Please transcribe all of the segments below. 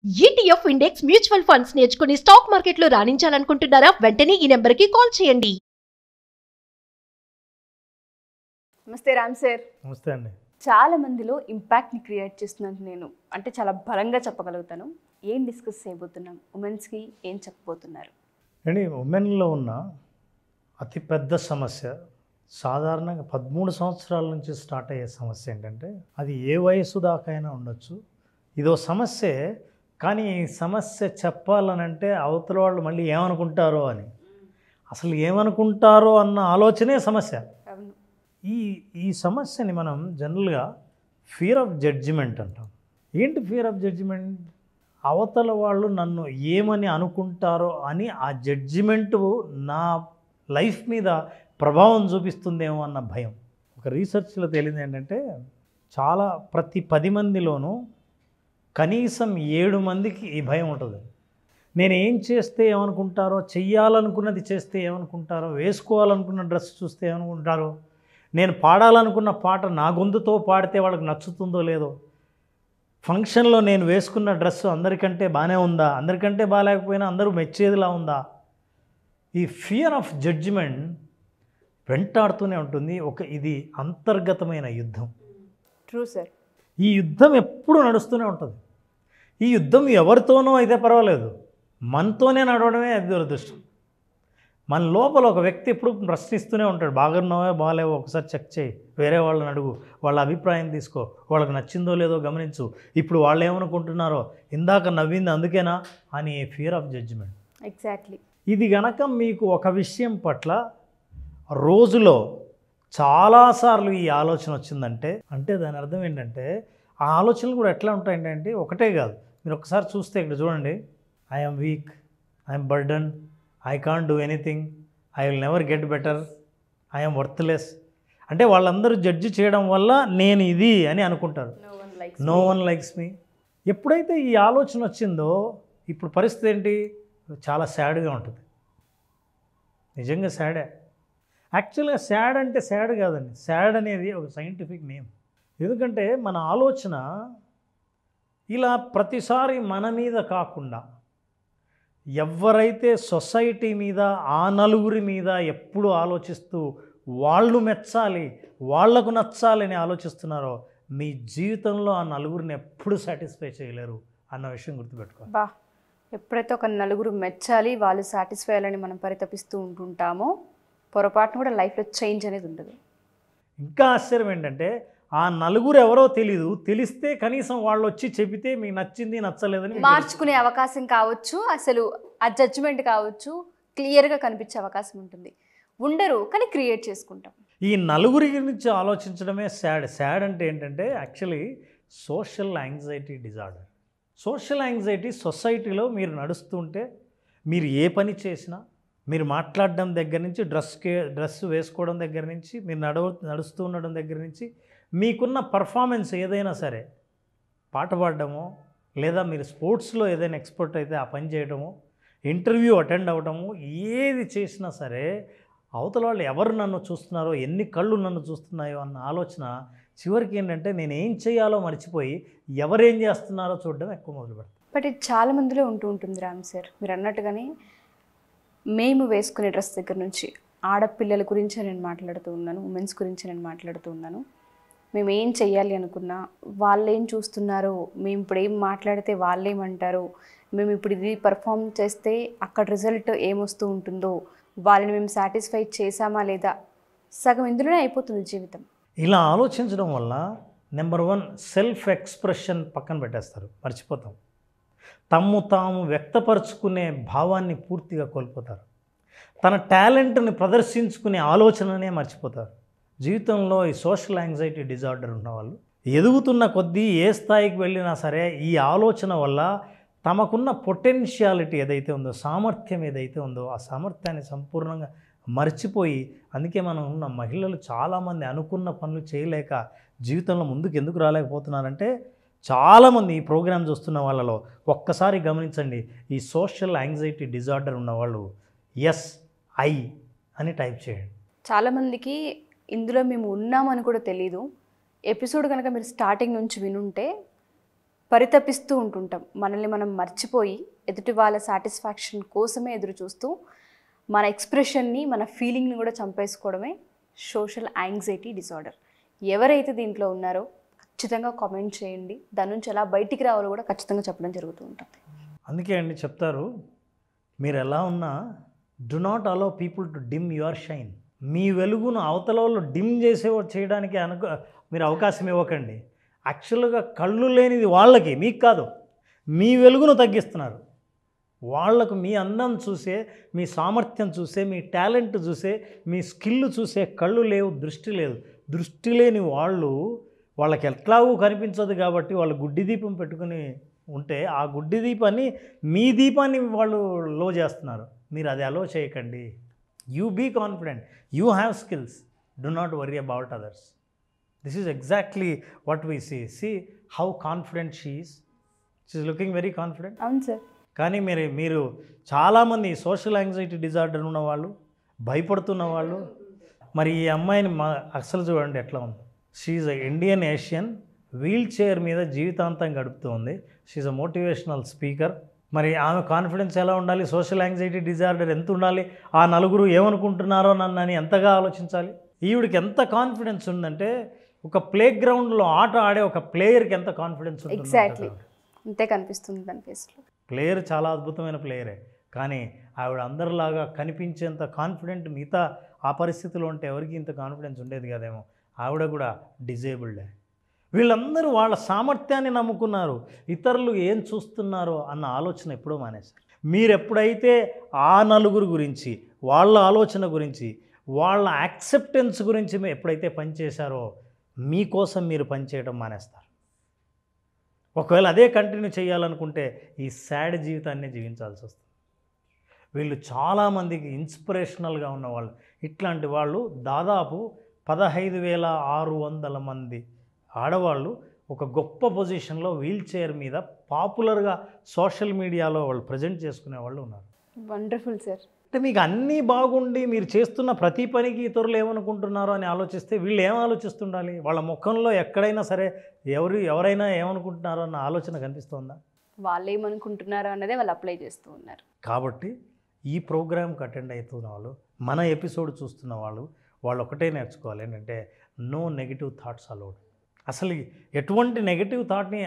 ETF index mutual funds నేర్చుకుని stock మార్కెట్లో రాణించాలనుకుంటున్నారా? వెంటనే ఈ నెంబర్కి కాల్ చేయండి. నమస్తే రామ్ సార్. నమస్తే అండి. చాలా మందిలో ఇంపాక్ట్ని క్రియేట్ చేస్తున్నాను నేను, అంటే చాలా బలంగా చెప్పగలుగుతాను. ఏం డిస్కస్ చేయబోతున్నాం, ఉమెన్స్కి ఏం చెప్పబోతున్నారు? అండి, ఉమెన్లో ఉన్న అతిపెద్ద సమస్య సాధారణంగా 13 సంవత్సరాల నుంచి స్టార్ట్ అయ్యే సమస్య ఏంటంటే, అది ఏ వయసు దాకైనా ఉండొచ్చు. ఇదో సమస్యే, కానీ ఈ సమస్య చెప్పాలనంటే అవతల వాళ్ళు మళ్ళీ ఏమనుకుంటారో అని, అసలు ఏమనుకుంటారో అన్న ఆలోచనే సమస్య. అవును. ఈ సమస్యని మనం జనరల్గా ఫియర్ ఆఫ్ జడ్జిమెంట్ అంటాం. ఏంటి ఫియర్ ఆఫ్ జడ్జిమెంట్? అవతల వాళ్ళు నన్ను ఏమని అనుకుంటారో అని ఆ జడ్జిమెంటు నా లైఫ్ మీద ప్రభావం చూపిస్తుందేమో అన్న భయం. ఒక రీసెర్చ్లో తేలింది ఏంటంటే, ప్రతి 10 మందిలోనూ కనీసం 7 మందికి ఈ భయం ఉంటుంది. నేను ఏం చేస్తే ఏమనుకుంటారో, చెయ్యాలనుకున్నది చేస్తే ఏమనుకుంటారో, వేసుకోవాలనుకున్న డ్రెస్ చూస్తే ఏమనుకుంటారో, నేను పాడాలనుకున్న పాట నా గొంతుతో పాడితే వాళ్ళకి నచ్చుతుందో లేదో, ఫంక్షన్లో నేను వేసుకున్న డ్రెస్సు అందరికంటే బాగానే ఉందా, అందరికంటే బాగాలేకపోయినా అందరూ మెచ్చేదిలా ఉందా. ఈ ఫియర్ ఆఫ్ జడ్జిమెంట్ వెంటాడుతూనే ఉంటుంది. ఇది అంతర్గతమైన యుద్ధం. True sir. ఈ యుద్ధం ఎప్పుడూ నడుస్తూనే ఉంటుంది. ఈ యుద్ధం ఎవరితోనో అయితే పర్వాలేదు, మనతోనే నడవడమే అది దురదృష్టం. మన లోపల ఒక వ్యక్తి ఎప్పుడు ప్రశ్నిస్తూనే ఉంటాడు. బాగున్నావో బాగాలేవో ఒకసారి చెక్ చేయి, వేరే వాళ్ళని అడుగు, వాళ్ళ అభిప్రాయం తీసుకో, వాళ్ళకి నచ్చిందో లేదో గమనించు, ఇప్పుడు వాళ్ళు ఏమనుకుంటున్నారో, ఇందాక నవ్వింది అందుకేనా అని ఫియర్ ఆఫ్ జడ్జిమెంట్. ఎగ్జాక్ట్లీ. ఇది గనక మీకు ఒక విషయం పట్ల రోజులో చాలాసార్లు ఈ ఆలోచన వచ్చిందంటే, అంటే దాని అర్థం ఏంటంటే, ఆ ఆలోచనలు కూడా ఎట్లా ఉంటాయంటే, ఒకటే కాదు. మీరు ఒకసారి చూస్తే ఇక్కడ చూడండి, I'm week, I'm burden, I can't do anything, I will never get better, I'm worthless. అంటే వాళ్ళందరూ జడ్జి చేయడం వల్ల నేను ఇది అని అనుకుంటారు. No one likes me. ఎప్పుడైతే ఈ ఆలోచన వచ్చిందో, ఇప్పుడు పరిస్థితి ఏంటి? చాలా సాడ్గా ఉంటుంది. నిజంగా సాడే. యాక్చువల్గా సాడ్ అంటే సాడ్ కాదండి. సాడ్ అనేది ఒక సైంటిఫిక్ నేమ్. ఎందుకంటే మన ఆలోచన ఇలా ప్రతిసారి మన మీద కాకుండా, ఎవరైతే సొసైటీ మీద, ఆ నలుగురి మీద ఎప్పుడు ఆలోచిస్తూ వాళ్ళు మెచ్చాలి, వాళ్లకు నచ్చాలని ఆలోచిస్తున్నారో, మీ జీవితంలో ఆ నలుగురిని ఎప్పుడు సాటిస్ఫై చేయలేరు అన్న విషయం గుర్తుపెట్టుకోవాలి. బా, ఎప్పుడైతే ఒక నలుగురు మెచ్చాలి, వాళ్ళు సాటిస్ఫై అయ్యాలని మనం పరితపిస్తూ ఉంటుంటామో, పొరపాటును కూడా లైఫ్లో చేంజ్ అనేది ఉండదు. ఇంకా ఆశ్చర్యం ఏంటంటే, ఆ నలుగురు ఎవరో తెలీదు, తెలిస్తే కనీసం వాళ్ళు వచ్చి చెబితే మీకు నచ్చింది నచ్చలేదని మార్చుకునే అవకాశం కావచ్చు, అసలు ఆ జడ్జిమెంట్ కావచ్చు, క్లియర్గా కనిపించే అవకాశం ఉంటుంది. ఉండరు, కానీ క్రియేట్ చేసుకుంటాం. ఈ నలుగురి గురించి ఆలోచించడమే సాడ్. సాడ్ అంటే ఏంటంటే, actually social anxiety disorder. Social anxiety సొసైటీలో మీరు నడుస్తుంటే, మీరు ఏ పని చేసినా, మీరు మాట్లాడడం దగ్గర నుంచి, డ్రెస్ వేసుకోవడం దగ్గర నుంచి, మీరు నడుస్తూ ఉండడం దగ్గర నుంచి, మీకున్న పర్ఫార్మెన్స్ ఏదైనా సరే, పాట పాడడమో, లేదా మీరు స్పోర్ట్స్లో ఏదైనా ఎక్స్పర్ట్ అయితే ఆ పని చేయడమో, ఇంటర్వ్యూ అటెండ్ అవ్వడము, ఏది చేసినా సరే అవతల వాళ్ళు ఎవరు నన్ను చూస్తున్నారో, ఎన్ని కళ్ళు నన్ను చూస్తున్నాయో అన్న ఆలోచన చివరికి ఏంటంటే, నేను ఏం చేయాలో మర్చిపోయి ఎవరేం చేస్తున్నారో చూడడం ఎక్కువ మొదలు పెడతాను. బట్ ఇది చాలా మందిలో ఉంటుంది రామ్ సార్. మీరు అన్నట్టుగానే మేము వేసుకునే డ్రెస్ దగ్గర నుంచి, ఆడపిల్లల గురించి నేను మాట్లాడుతూ ఉన్నాను, ఉమెన్స్ గురించి నేను మాట్లాడుతూ ఉన్నాను. మేము ఏం చెయ్యాలి అనుకున్నా వాళ్ళు ఏం చూస్తున్నారో, మేము ఇప్పుడు ఏం మాట్లాడితే వాళ్ళు ఏమంటారో, మేము ఇప్పుడు ఇది పర్ఫామ్ చేస్తే అక్కడ రిజల్ట్ ఏమొస్తూ ఉంటుందో, వాళ్ళని మేము సాటిస్ఫై చేసామా లేదా, సగం ఇందులోనే అయిపోతుంది జీవితం. ఇలా ఆలోచించడం వల్ల నెంబర్ 1 సెల్ఫ్ ఎక్స్ప్రెషన్ పక్కన పెట్టేస్తారు, మర్చిపోతాం. తాము వ్యక్తపరుచుకునే భావాన్ని పూర్తిగా కోల్పోతారు. తన టాలెంట్ని ప్రదర్శించుకునే ఆలోచననే మర్చిపోతారు. జీవితంలో ఈ సోషల్ యాంగ్జైటీ డిజార్డర్ ఉన్నవాళ్ళు ఎదుగుతున్న కొద్దీ ఏ స్థాయికి వెళ్ళినా సరే, ఈ ఆలోచన వల్ల తమకున్న పొటెన్షియాలిటీ ఏదైతే ఉందో, సామర్థ్యం ఏదైతే ఉందో, ఆ సామర్థ్యాన్ని సంపూర్ణంగా మర్చిపోయి, అందుకే మనం ఉన్న మహిళలు చాలామంది అనుకున్న పనులు చేయలేక జీవితంలో ముందుకు ఎందుకు రాలేకపోతున్నారంటే, చాలామంది ఈ ప్రోగ్రామ్ చూస్తున్న వాళ్ళలో ఒక్కసారి గమనించండి, ఈ సోషల్ యాంగ్జైటీ డిజార్డర్ ఉన్నవాళ్ళు SI అని టైప్ చేయండి. చాలామందికి ఇందులో మేము ఉన్నామని కూడా తెలీదు. ఎపిసోడ్ కనుక మీరు స్టార్టింగ్ నుంచి వినుంటే పరితపిస్తూ ఉంటుంటాం. మనల్ని మనం మర్చిపోయి ఎదుటి వాళ్ళ సాటిస్ఫాక్షన్ కోసమే ఎదురు చూస్తూ మన ఎక్స్ప్రెషన్ని, మన ఫీలింగ్ని కూడా చంపేసుకోవడమే సోషల్ యాంగ్జైటీ డిసార్డర్. ఎవరైతే దీంట్లో ఉన్నారో ఖచ్చితంగా కామెంట్ చేయండి. దాని నుంచి ఎలా బయటికి రావాలో కూడా ఖచ్చితంగా చెప్పడం జరుగుతూ ఉంటుంది. అందుకే అండి చెప్తారు, మీరు ఎలా ఉన్నా do not allow people to dim your shine. మీ వెలుగును అవతల వాళ్ళు డిమ్ చేయడానికి మీరు అవకాశం ఇవ్వకండి. యాక్చువల్గా కళ్ళు లేనిది వాళ్ళకి, మీకు కాదు, మీ వెలుగును తగ్గిస్తున్నారు. వాళ్లకు మీ అందం చూసే, మీ సామర్థ్యం చూసే, మీ టాలెంట్ చూసే, మీ స్కిల్ చూసే కళ్ళు లేవు, దృష్టి లేదు. దృష్టి లేని వాళ్ళకి ఎట్లాగూ కనిపించదు కాబట్టి వాళ్ళు గుడ్డి దీపం పెట్టుకుని ఉంటే ఆ గుడ్డి దీపాన్ని, మీ దీపాన్ని వాళ్ళు లో చేస్తున్నారు. మీరు అది అలో చేయకండి. You be confident, you have skills, do not worry about others. This is exactly what we see how confident she is looking very confident. అవును సార్. కానీ మీరు చాలామంది సోషల్ యాంగ్జైటీ డిజార్డర్ ఉన్నవాళ్ళు, భయపడుతున్న వాళ్ళు, మరి ఈ అమ్మాయిని అసలు చూడండి ఎట్లా ఉంది. She's a Indian Asian, wheelchair మీద జీవితాంతం గడుపుతూ ఉంది. She's a motivational speaker. మరి ఆమె కాన్ఫిడెన్స్ ఎలా ఉండాలి, సోషల్ యాంగ్జైటీ డిజార్డర్ ఎంత ఉండాలి, ఆ నలుగురు ఏమనుకుంటున్నారో నన్ను ఎంతగా ఆలోచించాలి. ఈవిడికి ఎంత కాన్ఫిడెన్స్ ఉందంటే ఒక ప్లే గ్రౌండ్లో ఆట ఆడే ఒక ప్లేయర్కి ఎంత కాన్ఫిడెన్స్ ఉంటుంది. ఎగ్జాక్ట్లీ అంతే కనిపిస్తుంది దాని ఫేస్లో. ప్లేయర్ చాలా అద్భుతమైన ప్లేయరే, కానీ ఆవిడ అందరిలాగా కనిపించేంత కాన్ఫిడెంట్ మిగతా ఆ పరిస్థితిలో ఉంటే ఎవరికి ఇంత కాన్ఫిడెన్స్ ఉండేది కదేమో. ఆవిడ కూడా డిజేబుల్డే. వీళ్ళందరూ వాళ్ళ సామర్థ్యాన్ని నమ్ముకున్నారు, ఇతరులు ఏం చూస్తున్నారో అన్న ఆలోచన ఎప్పుడో మానేశారు. మీరు ఎప్పుడైతే ఆ నలుగురు గురించి, వాళ్ళ ఆలోచన గురించి, వాళ్ళ యాక్సెప్టెన్స్ గురించి ఎప్పుడైతే పనిచేశారో మీకోసం మీరు పనిచేయడం మానేస్తారు. ఒకవేళ అదే కంటిన్యూ చేయాలనుకుంటే ఈ సాడ్ జీవితాన్ని జీవించాల్సి వస్తుంది. వీళ్ళు చాలామందికి ఇన్స్పిరేషనల్గా ఉన్నవాళ్ళు. ఇట్లాంటి వాళ్ళు దాదాపు 15,600 మంది ఆడవాళ్ళు ఒక గొప్ప పొజిషన్లో వీల్ చైర్ మీద పాపులర్గా సోషల్ మీడియాలో వాళ్ళు ప్రజెంట్ చేసుకునే వాళ్ళు ఉన్నారు. Wonderful sir. అంటే మీకు అన్నీ బాగుండి మీరు చేస్తున్న ప్రతి పనికి ఇతరులు ఏమనుకుంటున్నారో అని ఆలోచిస్తే వీళ్ళు ఏం ఆలోచిస్తుండాలి? వాళ్ళ ముఖంలో ఎక్కడైనా సరే ఎవరైనా ఏమనుకుంటున్నారో అన్న ఆలోచన కనిపిస్తుందా? వాళ్ళు ఏమనుకుంటున్నారో అన్నదే వాళ్ళు అప్లై చేస్తూ ఉన్నారు. కాబట్టి ఈ ప్రోగ్రామ్కి అటెండ్ అవుతున్న వాళ్ళు, మన ఎపిసోడ్ చూస్తున్న వాళ్ళు ఒకటే నేర్చుకోవాలి, ఏంటంటే నో నెగిటివ్ థాట్స్ అలౌడ్. అసలు ఎటువంటి నెగిటివ్ థాట్ని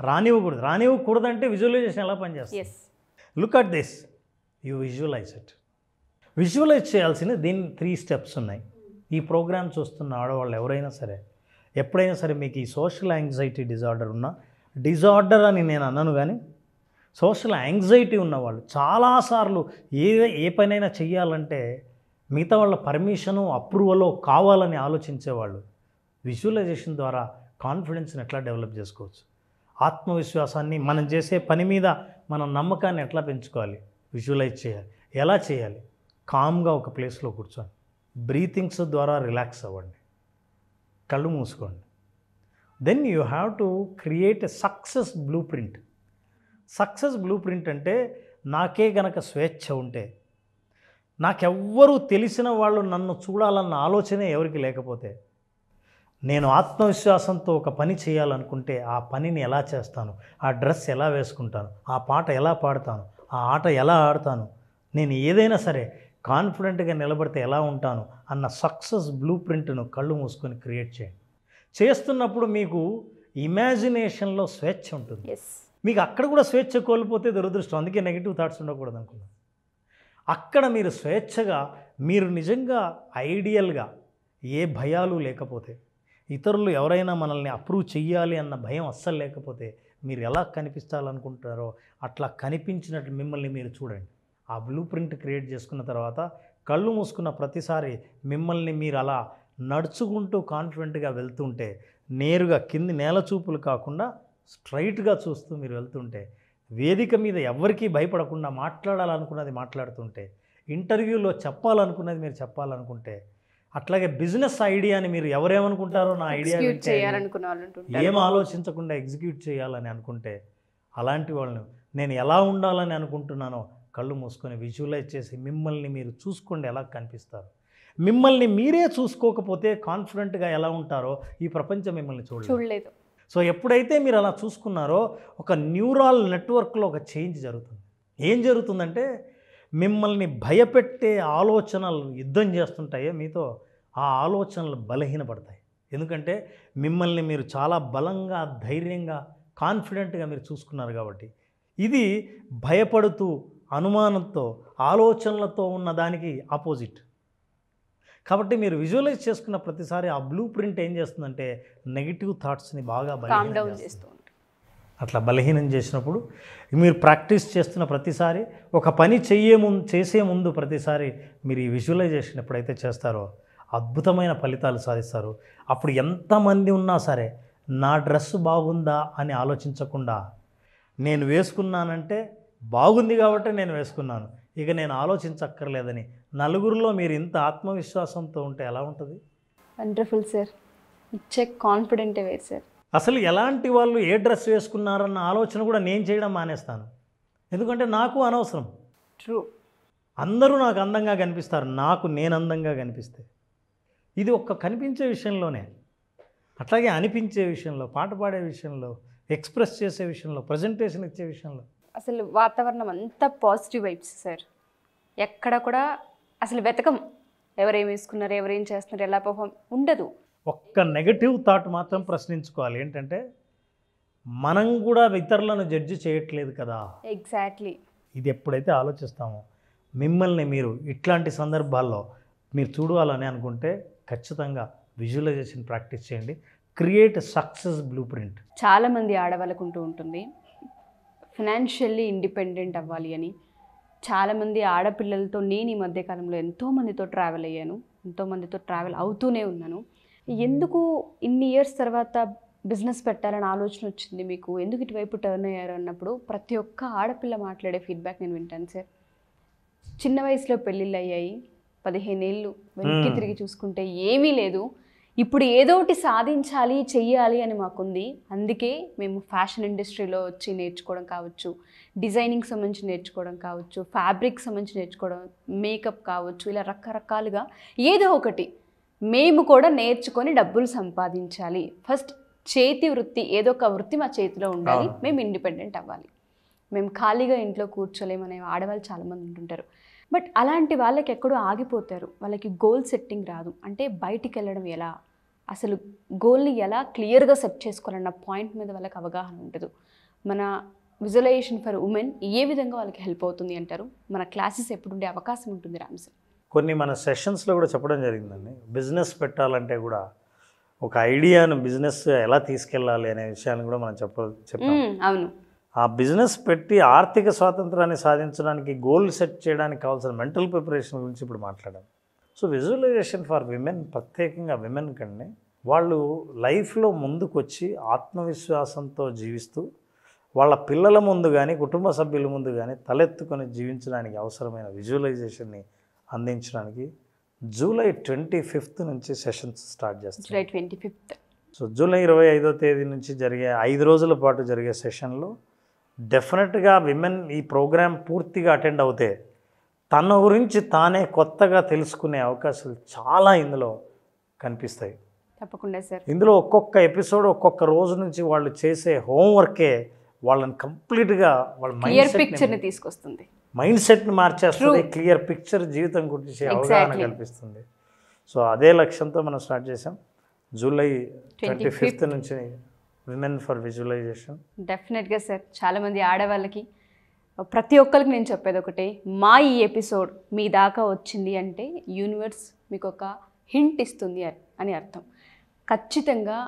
రానివ్వకూడదంటే విజువలైజేషన్ ఎలా పనిచేస్తుంది? Look at this, you visualize it. Visualize చేయాల్సిన దీని 3 స్టెప్స్ ఉన్నాయి. ఈ ప్రోగ్రామ్ చూస్తున్న ఆడవాళ్ళు ఎవరైనా సరే, ఎప్పుడైనా సరే మీకు ఈ సోషల్ యాంగ్జైటీ డిజార్డర్ ఉన్నా, డిజార్డర్ అని నేను అన్నాను కానీ సోషల్ యాంగ్జైటీ ఉన్నవాళ్ళు చాలాసార్లు ఏ పనైనా చెయ్యాలంటే మిగతా వాళ్ళ పర్మిషను, అప్రూవల్ కావాలని ఆలోచించేవాళ్ళు విజువలైజేషన్ ద్వారా కాన్ఫిడెన్స్ని ఎట్లా డెవలప్ చేసుకోవచ్చు, ఆత్మవిశ్వాసాన్ని, మనం చేసే పని మీద మన నమ్మకాన్ని ఎట్లా పెంచుకోవాలి, విజువలైజ్ చేయాలి. ఎలా చేయాలి? కామ్గా ఒక ప్లేస్లో కూర్చొని బ్రీతింగ్స్ ద్వారా రిలాక్స్ అవ్వండి, కళ్ళు మూసుకోండి. Then you have to create a success blueprint. Success blueprint అంటే నాకే గనక స్వేచ్ఛ ఉంటే, నాకెవ్వరూ తెలిసిన వాళ్ళు నన్ను చూడాలన్న ఆలోచనే ఎవరికి లేకపోతే, నేను ఆత్మవిశ్వాసంతో ఒక పని చేయాలనుకుంటే ఆ పనిని ఎలా చేస్తాను, ఆ డ్రెస్ ఎలా వేసుకుంటాను, ఆ పాట ఎలా పాడతాను, ఆ ఆట ఎలా ఆడతాను, నేను ఏదైనా సరే కాన్ఫిడెంట్గా నిలబడితే ఎలా ఉంటాను అన్న సక్సెస్ బ్లూ ప్రింట్ను కళ్ళు మూసుకొని క్రియేట్ చేయండి. చేస్తున్నప్పుడు మీకు ఇమాజినేషన్లో స్వేచ్ఛ ఉంటుంది. మీకు అక్కడ కూడా స్వేచ్ఛ కోల్పోతే దురదృష్టం. అందుకే నెగిటివ్ థాట్స్ ఉండకూడదు అనుకున్నాను. అక్కడ మీరు స్వేచ్ఛగా, మీరు నిజంగా ఐడియల్గా, ఏ భయాలు లేకపోతే, ఇతరులు ఎవరైనా మనల్ని అప్రూవ్ చెయ్యాలి అన్న భయం అస్సలు లేకపోతే, మీరు ఎలా కనిపించాలనుకుంటారో అట్లా కనిపించినట్టు మిమ్మల్ని మీరు చూడండి. ఆ బ్లూ ప్రింట్ క్రియేట్ చేసుకున్న తర్వాత కళ్ళు మూసుకున్న ప్రతిసారి మిమ్మల్ని మీరు అలా నడుచుకుంటూ కాన్ఫిడెంట్గా వెళ్తుంటే, నేరుగా కింది నేల చూపులు కాకుండా స్ట్రైట్గా చూస్తూ మీరు వెళ్తుంటే, వేదిక మీద ఎవరికీ భయపడకుండా మాట్లాడాలనుకున్నది మాట్లాడుతుంటే, ఇంటర్వ్యూలో చెప్పాలనుకున్నది మీరు చెప్పాలనుకుంటే, అట్లాగే బిజినెస్ ఐడియాని మీరు ఎవరేమనుకుంటారో నా ఐడియా ఏం ఆలోచించకుండా ఎగ్జిక్యూట్ చేయాలని అనుకుంటే, అలాంటి వాళ్ళని నేను ఎలా ఉండాలని అనుకుంటున్నానో కళ్ళు మూసుకొని విజువలైజ్ చేసి మిమ్మల్ని మీరు చూసుకోండి ఎలా కనిపిస్తారు. మిమ్మల్ని మీరే చూసుకోకపోతే కాన్ఫిడెంట్గా ఎలా ఉంటారో ఈ ప్రపంచం మిమ్మల్ని చూడలేదు. సో ఎప్పుడైతే మీరు అలా చూసుకున్నారో ఒక న్యూరాల్ నెట్వర్క్లో ఒక చేంజ్ జరుగుతుంది. ఏం జరుగుతుందంటే మిమ్మల్ని భయపెట్టే ఆలోచనలు యుద్ధం చేస్తుంటాయే మీతో, ఆ ఆలోచనలు బలహీనపడతాయి. ఎందుకంటే మిమ్మల్ని మీరు చాలా బలంగా, ధైర్యంగా, కాన్ఫిడెంట్గా మీరు చూసుకున్నారు కాబట్టి. ఇది భయపడుతూ, అనుమానంతో, ఆలోచనలతో ఉన్న దానికి ఆపోజిట్. కాబట్టి మీరు విజువలైజ్ చేసుకున్న ప్రతిసారి ఆ బ్లూ ప్రింట్ ఏం చేస్తుందంటే నెగిటివ్ థాట్స్ని బాగా బలహీనం చేస్తుంది. అట్లా బలహీనం చేసినప్పుడు మీరు ప్రాక్టీస్ చేస్తున్న ప్రతిసారి, ఒక పని చేసే ముందు ప్రతిసారి మీరు ఈ విజువలైజేషన్ ఎప్పుడైతే చేస్తారో అద్భుతమైన ఫలితాలు సాధిస్తారు. అప్పుడు ఎంతమంది ఉన్నా సరే నా డ్రెస్ బాగుందా అని ఆలోచించకుండా, నేను వేసుకున్నానంటే బాగుంది కాబట్టి నేను వేసుకున్నాను, ఇక నేను ఆలోచించక్కర్లేదని నలుగురిలో మీరు ఇంత ఆత్మవిశ్వాసంతో ఉంటే ఎలా ఉంటుంది? Wonderful sir. ఇచ్చే కాన్ఫిడెంటే వేరు సార్. అసలు ఎలాంటి వాళ్ళు ఏ డ్రెస్ వేసుకున్నారన్న ఆలోచన కూడా నేను చేయడం మానేస్తాను. ఎందుకంటే నాకు అనవసరం. ట్రూ. అందరూ నాకు అందంగా కనిపిస్తారు, నాకు నేను అందంగా కనిపిస్తే. ఇది ఒక్క కనిపించే విషయంలోనే. అట్లాగే అనిపించే విషయంలో, పాట పాడే విషయంలో, ఎక్స్ప్రెస్ చేసే విషయంలో, ప్రజెంటేషన్ ఇచ్చే విషయంలో అసలు వాతావరణం అంతా పాజిటివ్ వైబ్స్ సార్. ఎక్కడ కూడా అసలు వెతకం ఎవరేం వేసుకున్నారు, ఎవరేం చేస్తున్నారు, ఎలా పర్ఫామ్ ఉండదు. ఒక్క నెగటివ్ థాట్ మాత్రం ప్రశ్నించుకోవాలి. ఏంటంటే మనం కూడా ఇతరులను జడ్జి చేయట్లేదు కదా. ఎగ్జాక్ట్లీ. ఇది ఎప్పుడైతే ఆలోచిస్తామో మిమ్మల్ని మీరు ఇట్లాంటి సందర్భాల్లో మీరు చూడాలని అనుకుంటే ఖచ్చితంగా విజువలైజేషన్ ప్రాక్టీస్ చేయండి. Create success blue print. చాలామంది ఆడవాళ్ళకు ఉంటుంది ఫినాన్షియల్లీ ఇండిపెండెంట్ అవ్వాలి అని. చాలామంది ఆడపిల్లలతో నేను ఈ మధ్యకాలంలో ఎంతోమందితో ట్రావెల్ అయ్యాను, ఎంతోమందితో ట్రావెల్ అవుతూనే ఉన్నాను. ఎందుకు ఇన్ని ఇయర్స్ తర్వాత బిజినెస్ పెట్టాలని ఆలోచన వచ్చింది మీకు, ఎందుకు ఇటువైపు టర్న్ అయ్యారు అన్నప్పుడు ప్రతి ఒక్క ఆడపిల్ల మాట్లాడే ఫీడ్బ్యాక్ నేను వింటాను సార్. చిన్న వయసులో పెళ్ళిళ్ళు అయ్యాయి, 15 ఏళ్ళు వెనక్కి తిరిగి చూసుకుంటే ఏమీ లేదు, ఇప్పుడు ఏదో ఒకటి సాధించాలి, చెయ్యాలి అని మాకుంది. అందుకే మేము ఫ్యాషన్ ఇండస్ట్రీలో వచ్చి నేర్చుకోవడం కావచ్చు, డిజైనింగ్ సంబంధించి నేర్చుకోవడం కావచ్చు, ఫ్యాబ్రిక్ సంబంధించి నేర్చుకోవడం, మేకప్ కావచ్చు, ఇలా రకరకాలుగా ఏదో ఒకటి మేము కూడా నేర్చుకొని డబ్బులు సంపాదించాలి. ఫస్ట్ చేతి వృత్తి, ఏదో ఒక వృత్తి మా చేతిలో ఉండాలి, మేము ఇండిపెండెంట్ అవ్వాలి, మేము ఖాళీగా ఇంట్లో కూర్చోలేమనే ఆడవాళ్ళు చాలామంది ఉంటుంటారు. బట్ అలాంటి వాళ్ళకి ఎక్కడో ఆగిపోతారు, వాళ్ళకి గోల్ సెట్టింగ్ రాదు. అంటే బయటికి వెళ్ళడం ఎలా, అసలు గోల్ని ఎలా క్లియర్గా సెట్ చేసుకోవాలన్న పాయింట్ మీద వాళ్ళకి అవగాహన ఉండదు. మన విజువలైజేషన్ ఫర్ ఉమెన్ ఏ విధంగా వాళ్ళకి హెల్ప్ అవుతుంది అంటారు? మన క్లాసెస్ ఎప్పుడు ఉండే అవకాశం ఉంటుంది రామ్ సార్? కొన్ని మన సెషన్స్లో కూడా చెప్పడం జరిగిందండి. బిజినెస్ పెట్టాలంటే కూడా ఒక ఐడియాను బిజినెస్ ఎలా తీసుకెళ్ళాలి అనే విషయాన్ని కూడా మనం చెప్పాం. అవును. ఆ బిజినెస్ పెట్టి ఆర్థిక స్వాతంత్రాన్ని సాధించడానికి, గోల్ సెట్ చేయడానికి కావాల్సిన మెంటల్ ప్రిపరేషన్ గురించి ఇప్పుడు మాట్లాడాం. సో విజువలైజేషన్ ఫర్ విమెన్, ప్రత్యేకంగా విమెన్ కంటే వాళ్ళు లైఫ్లో ముందుకు వచ్చి ఆత్మవిశ్వాసంతో జీవిస్తూ వాళ్ళ పిల్లల ముందు కానీ, కుటుంబ సభ్యుల ముందు కానీ తలెత్తుకొని జీవించడానికి అవసరమైన విజువలైజేషన్ని అందించడానికి జూలై 25 నుంచి సెషన్స్ స్టార్ట్ చేస్తాం. జూలై 25. సో జూలై 25వ తేదీ నుంచి జరిగే 5 రోజుల పాటు జరిగే సెషన్లో డెఫినెట్గా విమెన్ ఈ ప్రోగ్రాం పూర్తిగా అటెండ్ అవుతే తన గురించి తానే కొత్తగా తెలుసుకునే అవకాశాలు చాలా ఇందులో కనిపిస్తాయి. తప్పకుండా సార్. ఇందులో ఒక్కొక్క ఎపిసోడ్, ఒక్కొక్క రోజు నుంచి వాళ్ళు చేసే హోంవర్కే వాళ్ళని కంప్లీట్గా వాళ్ళ మైండ్ సెట్ని మార్చేస్తుంది. క్లియర్ పిక్చర్, జీవితం గురించి అవగాహన కల్పిస్తుంది. సో అదే లక్ష్యంతో మనం స్టార్ట్ చేసాం. జూలై 25 నుంచి విమెన్ ఫర్ విజువలైజేషన్. డెఫినెట్గా సార్, చాలామంది ఆడవాళ్ళకి ప్రతి ఒక్కరికి నేను చెప్పేది ఒకటే, మా ఈ ఎపిసోడ్ మీ దాకా వచ్చింది అంటే యూనివర్స్ మీకు ఒక హింట్ ఇస్తుంది అని అర్థం. ఖచ్చితంగా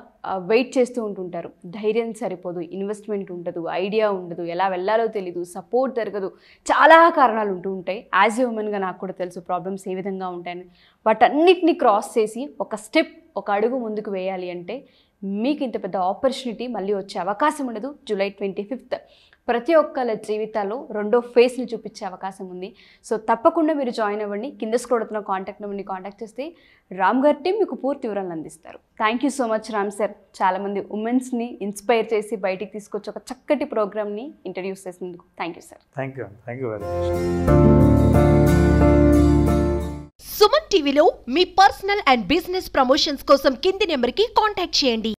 వెయిట్ చేస్తూ ఉంటుంటారు, ధైర్యం సరిపోదు, ఇన్వెస్ట్మెంట్ ఉండదు, ఐడియా ఉండదు, ఎలా వెళ్ళాలో తెలీదు, సపోర్ట్ జరగదు, చాలా కారణాలు ఉంటూ ఉంటాయి. యాజ్ ఏ ఉమెన్గా నాకు కూడా తెలుసు ప్రాబ్లమ్స్ ఏ విధంగా ఉంటాయని. వాటన్నిటిని క్రాస్ చేసి ఒక స్టెప్, ఒక అడుగు ముందుకు వేయాలి అంటే మీకు ఇంత పెద్ద ఆపర్చునిటీ మళ్ళీ వచ్చే అవకాశం ఉండదు. జూలై 25 ప్రతి ఒక్కళ్ళ జీవితాల్లో రెండో ఫేస్ని చూపించే అవకాశం ఉంది. సో తప్పకుండా మీరు జాయిన్ అవ్వండి. కింద స్క్రోల్ అవుతున్న కాంటాక్ట్ నెంబర్ని కాంటాక్ట్ చేస్తే రామ్ గారి టీం మీకు పూర్తి వివరాలు అందిస్తారు. Thank you so much Ram sir. చాలామంది ఉమెన్స్ని ఇన్స్పైర్ చేసి బయటికి తీసుకొచ్చి ఒక చక్కటి ప్రోగ్రామ్ని ఇంట్రడ్యూస్ చేసినందుకు thank you sir. Thank you very much. Suman టీవీలో మీ పర్సనల్ అండ్ బిజినెస్ ప్రమోషన్స్ కోసం కింది నెంబర్కి కాంటాక్ట్ చేయండి.